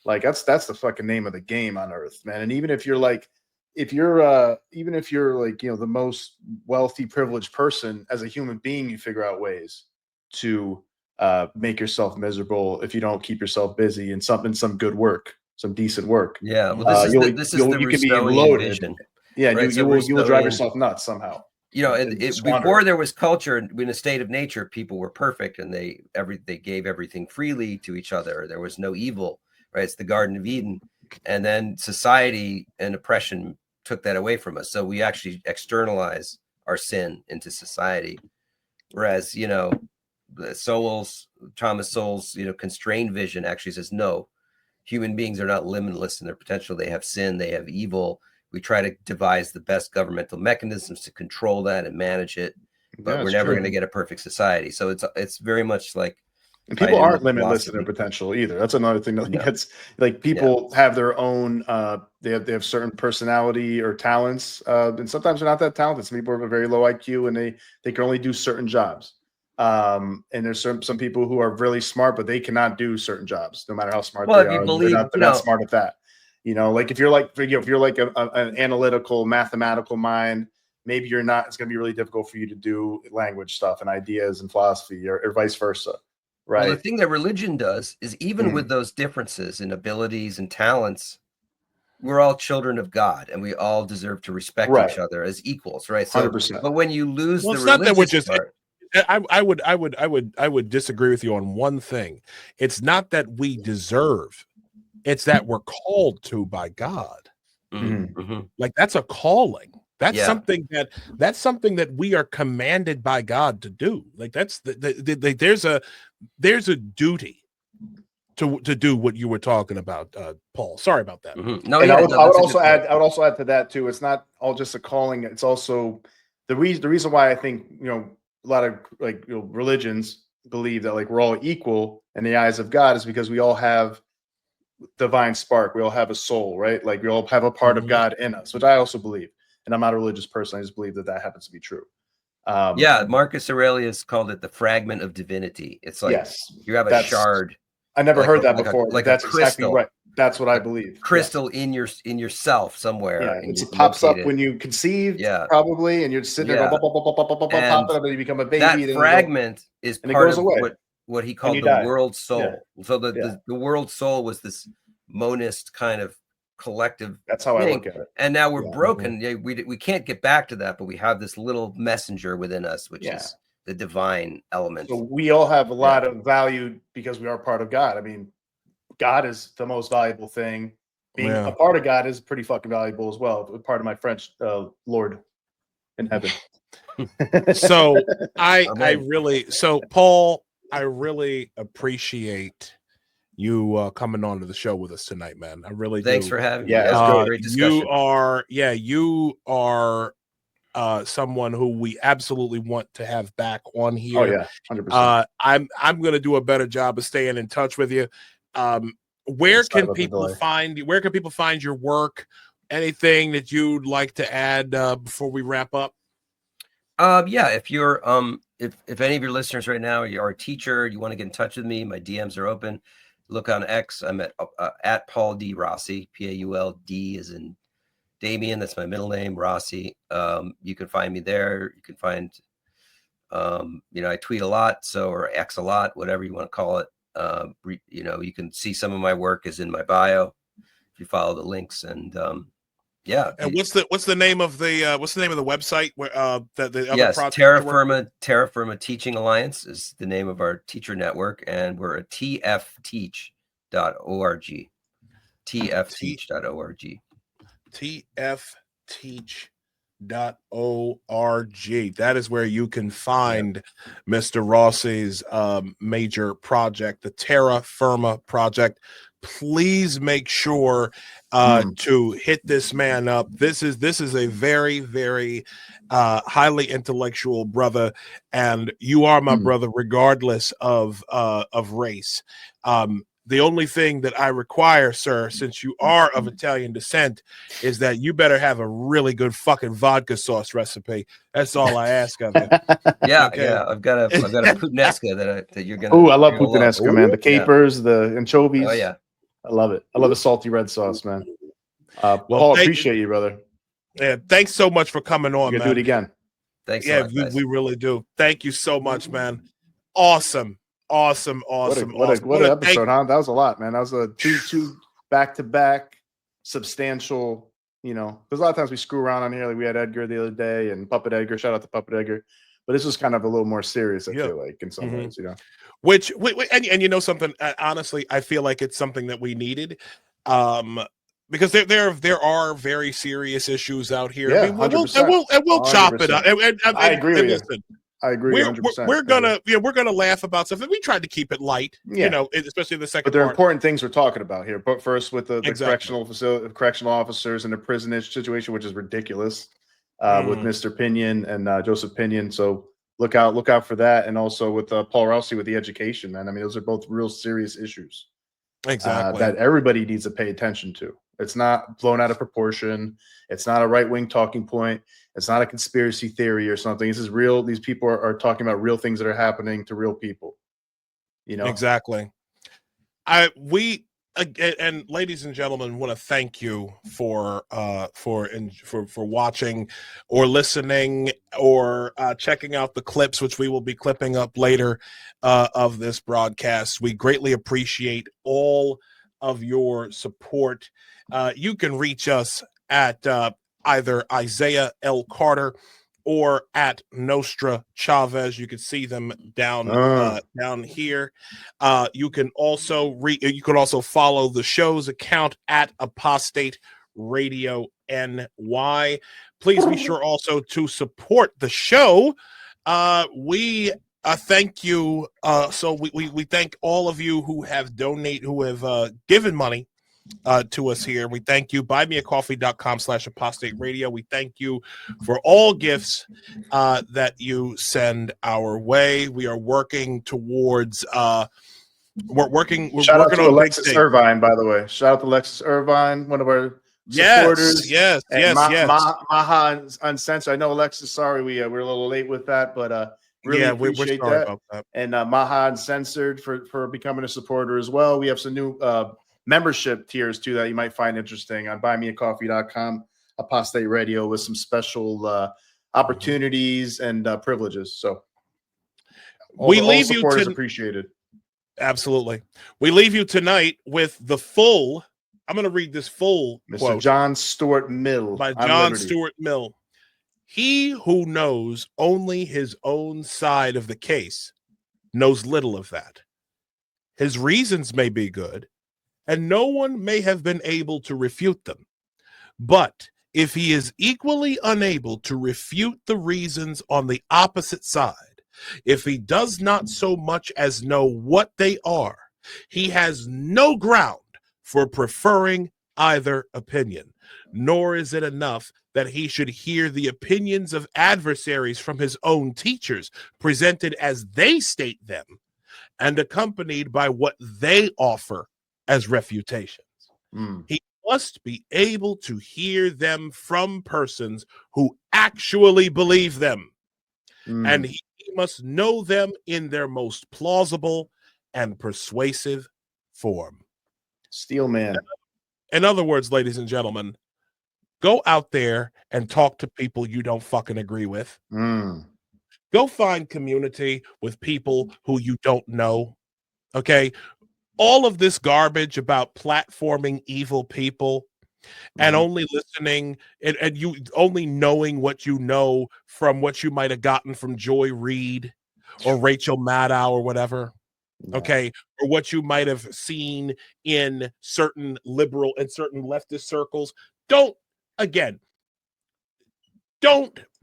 Like that's the fucking name of the game on earth, man. And even if you're like the most wealthy, privileged person, as a human being, you figure out ways to make yourself miserable if you don't keep yourself busy in some good work. Some decent work. Yeah, well, this is the you can be Rousseauian loaded. vision. Yeah, right? you will drive yourself nuts somehow. Before there was culture, in a state of nature, people were perfect, and they gave everything freely to each other. There was no evil, right? It's the Garden of Eden. And then society and oppression took that away from us. So we actually externalize our sin into society. Whereas, Thomas Sowell's, constrained vision actually says, no, human beings are not limitless in their potential. They have sin, they have evil. We try to devise the best governmental mechanisms to control that and manage it, but we're never going to get a perfect society. So it's very much like, and people aren't limitless in their potential either. That's another thing that gets like people have their own. They have certain personality or talents, and sometimes they're not that talented. Some people have a very low IQ, and they can only do certain jobs. And there's some people who are really smart, but they cannot do certain jobs, no matter how smart they are. They're not smart at that. Like if you're like an analytical, mathematical mind, maybe you're not. It's going to be really difficult for you to do language stuff and ideas and philosophy, or vice versa. Right. Well, the thing that religion does is, even with those differences in abilities and talents, we're all children of God, and we all deserve to respect each other as equals, right? So, 100%. But when you lose the it's not that we're just. part, I would disagree with you on one thing. It's not that we deserve; it's that we're called to by God. Like that's a calling. That's something that we are commanded by God to do. Like that's there's a duty to do what you were talking about, Paul. Sorry about that. No, And yeah, I would no, that's a also good add. point. I would also add to that too. It's not all just a calling. It's also the reason why I think a lot of religions believe that we're all equal in the eyes of God is because we all have divine spark. We all have a soul, right? Like we all have a part of God in us, which I also believe. And I'm not a religious person. I just believe that happens to be true. Yeah, Marcus Aurelius called it the fragment of divinity. It's like you have a shard. I never heard that like before. Like that's a crystal. Exactly right. That's what I believe. Crystal in yourself somewhere. Yeah, and it pops up when you conceive, probably, and you're just sitting there, and pop it up, and you become a baby. That then fragment is and part it goes of away. what he called the world soul. So the world soul was this monist kind of collective. That's how thing. I look at it. And now we're broken. Yeah, we can't get back to that, but we have this little messenger within us, which is the divine element. So we all have a lot of value because we are part of God. I mean, God is the most valuable thing. Being a part of God is pretty fucking valuable as well. Part of my French Lord in heaven. So Paul, I really appreciate you coming on to the show with us tonight, man. I really Thanks do. for having me. Yeah, it's great discussion. You are someone who we absolutely want to have back on here. Oh yeah, 100%. I'm going to do a better job of staying in touch with you. Where can people find your work? Anything that you'd like to add before we wrap up? Yeah, if you're if any of your listeners right now are a teacher, you want to get in touch with me, my DMs are open. Look on X. I'm at Paul D. Rossi, PAULD as in Damien. That's my middle name, Rossi. You can find me there. You can find, I tweet a lot, or X a lot, whatever you want to call it. You can see some of my work is in my bio if you follow the links. And and what's the name of the website where the other project? Terra Firma Teaching Alliance is the name of our teacher network, and we're at tfteach.org. tfteach.org. tfteach.org. That is where you can find Mr. Rossi's major project, the Terra Firma project. Please make sure to hit this man up. This is a very, very highly intellectual brother, and you are my brother regardless of race. The only thing that I require, sir, since you are of Italian descent, is that you better have a really good fucking vodka sauce recipe. That's all I ask of you. Yeah. I've got a puttanesca that you're gonna. Oh, I love puttanesca, man. The capers, the anchovies. Oh yeah, I love it. I love the salty red sauce, man. Paul, appreciate you, brother. Yeah, thanks so much for coming on, man. Do it again. Thanks. Yeah, we really do. Thank you so much, man. Awesome. What an episode, huh? That was a lot, man. That was a two back-to-back substantial, because a lot of times we screw around on here. Like we had Edgar the other day and Puppet Edgar. Shout out to Puppet Edgar. But this was kind of a little more serious, I feel like, in some ways, Which and you know something, honestly, I feel like it's something that we needed. Because there are very serious issues out here. Yeah, I mean, we'll chop it up. I agree with you. I agree. We're gonna laugh about stuff, and we tried to keep it light. Especially the second. But there are part. important things we're talking about here. But first, with the correctional officers and the prison situation, which is ridiculous, with Mr. Pinion and Joseph Pinion. So look out for that, and also with Paul Rossi with the education, man. I mean, those are both real serious issues. Exactly. That everybody needs to pay attention to. It's not blown out of proportion. It's not a right-wing talking point. It's not a conspiracy theory or something. This is real. These people are talking about real things that are happening to real people. Exactly. And ladies and gentlemen, want to thank you for watching or listening or checking out the clips, which we will be clipping up later of this broadcast. We greatly appreciate all of your support. You can reach us at either Isaiah L. Carter or at Nostra Chavez. You can see them down here. You can also follow the show's account at Apostate Radio NY. Please be sure also to support the show. We Thank you. So we thank all of you who have given money to us here. We thank you. Buymeacoffee.com/apostate radio. We thank you for all gifts that you send our way. We are working towards we're working Shout out to on Alexis big Irvine, by the way. Shout out to Alexis Irvine, one of our supporters. Yes. Maha Uncensored. I know, Alexis, sorry we're a little late with that, but really appreciate we're sorry that. about that. And Maha Uncensored for becoming a supporter as well. We have some new membership tiers too that you might find interesting on buymeacoffee.com, Apostate Radio, with some special opportunities and privileges. So all supporters appreciated. Absolutely. We leave you tonight with the full. I'm going to read this full Mr. quote. John Stuart Mill. By John Stuart Mill. He who knows only his own side of the case knows little of that. His reasons may be good, and no one may have been able to refute them. But if he is equally unable to refute the reasons on the opposite side, if he does not so much as know what they are, he has no ground for preferring either opinion, nor is it enough that he should hear the opinions of adversaries from his own teachers presented as they state them and accompanied by what they offer as refutations. He must be able to hear them from persons who actually believe them, and he must know them in their most plausible and persuasive form. Steelman. In other words, ladies and gentlemen, go out there and talk to people you don't fucking agree with. Go find community with people who you don't know. Okay? All of this garbage about platforming evil people and only listening and you only knowing what you know from what you might have gotten from Joy Reid or Rachel Maddow or whatever. Okay, or what you might have seen in certain liberal and certain leftist circles. Don't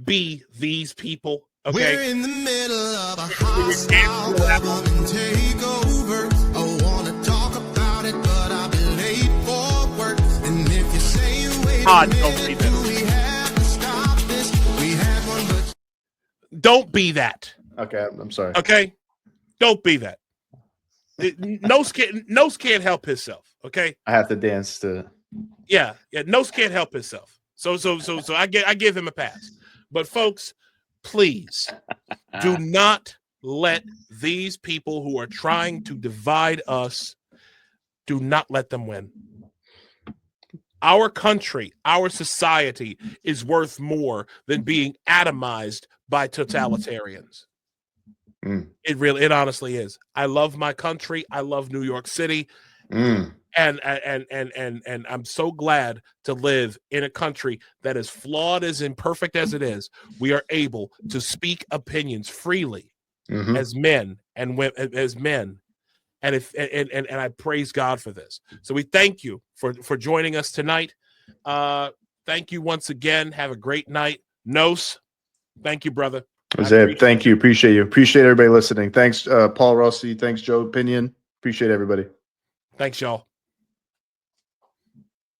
be these people. Okay, we're in the middle of a hostile government takeover. I want to talk about it, but I'll be late for work. And if you say wait a minute, do we have to stop this? We had one, but don't be that. Okay, I'm sorry. Okay, don't be that. Nose can't help himself. Okay, I have to dance to. Yeah. Nose can't help himself. So I give him a pass. But folks, please do not let these people who are trying to divide us. Do not let them win. Our country, our society is worth more than being atomized by totalitarians. It honestly is. I love my country. I love New York City. And I'm so glad to live in a country that, as flawed, as imperfect as it is, we are able to speak opinions freely as men and women, as men. And I praise God for this. So we thank you for joining us tonight. Thank you once again. Have a great night. Nos, thank you, brother. Zeb, thank you. Appreciate you. Appreciate everybody listening. Thanks, Paul Rossi. Thanks, Joe Pinion. Appreciate everybody. Thanks, y'all.